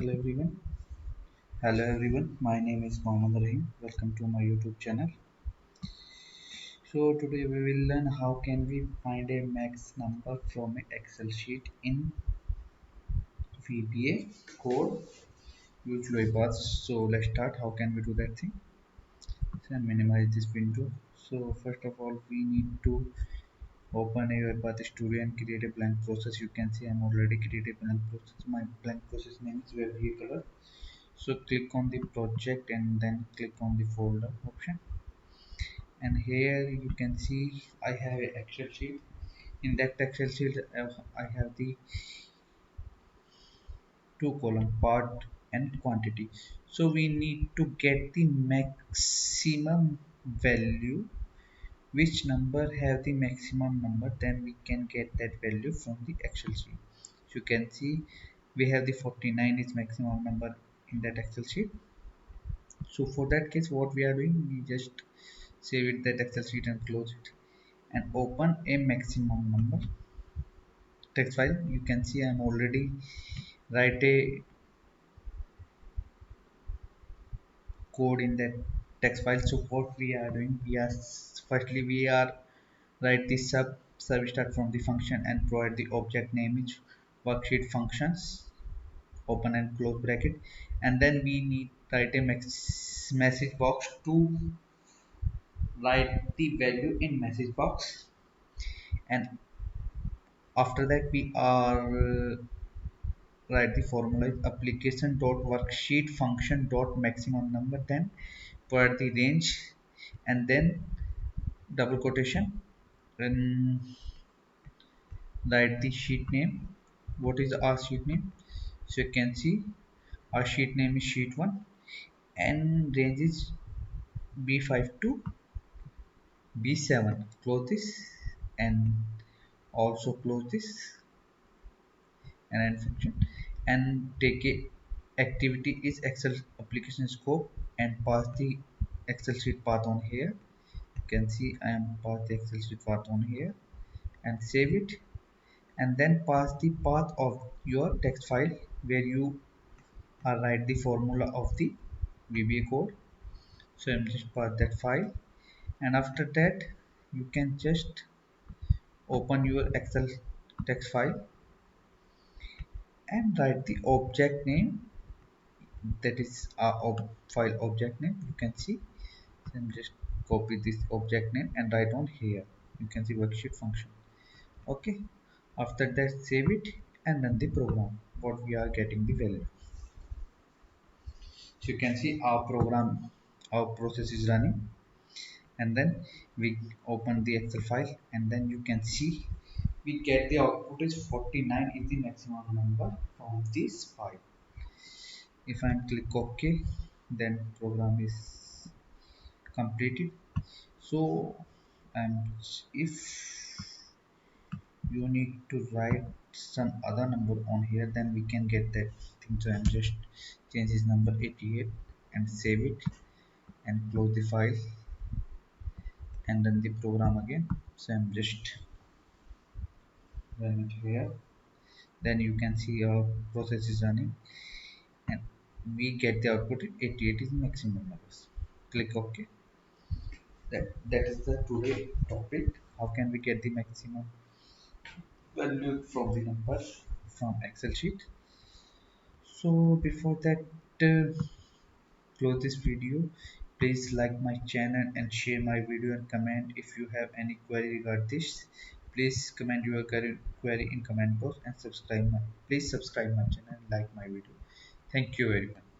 Hello everyone. Hello everyone. My name is Mohammed Rahim. Welcome to my YouTube channel. So today we will learn how can we find a max number from an Excel sheet in VBA code use UiPath. So let's start. How can we do that thing? So minimize this window. So first of all we need to open a UiPath studio and create a blank process. You can see I'm already created a blank process. My blank process name is VBA color. So click on the project and then click on the folder option, and here you can see I have an Excel sheet. In that Excel sheet I have the two column part and quantity. So we need to get the maximum value, which number have the maximum number, then we can get that value from the Excel sheet. So you can see we have the 49 is maximum number in that Excel sheet. So for that case what we are doing, we just save it that Excel sheet and close it and open a maximum number text file. You can see I'm already write a code in that text file. So what we are doing, we are firstly we are write the sub start from the function and provide the object name is worksheet functions open and close bracket, and then we need write a message box to write the value in message box, and after that we are write the formula is application dot worksheet function dot maximum number, then put the range and then double quotation, then write the sheet name. What is our sheet name? So you can see our sheet name is sheet 1 and range is b5 to b7. Close this and also close this and end function, and take a activity is Excel application scope and pass the Excel sheet path on here. You can see I am pass the Excel sheet path on here and save it, and then pass the path of your text file where you are write the formula of the VBA code. So I'm just pass that file, and after that you can just open your Excel text file and write the object name, that is our file object name. You can see, so I'm just copy this object name and write on here. You can see worksheet function. Okay, after that save it and run the program. What we are getting the value. So you can see our program, our process is running, and then we open the Excel file and then you can see we get the output is 49 is the maximum number from this file. If I click OK, then program is completed. So if you need to write some other number on here, then we can get that thing. So I'm just change this number 88 and save it and close the file and run the program again. So I'm just run it here, then you can see our process is running and we get the output 88 is maximum numbers. Click OK. That is the today topic. How can we get the maximum value from the number from Excel sheet? So before that, close this video. Please like my channel and share my video and comment if you have any query regarding this. Please comment your query in comment box and subscribe please subscribe my channel and like my video. Thank you very much.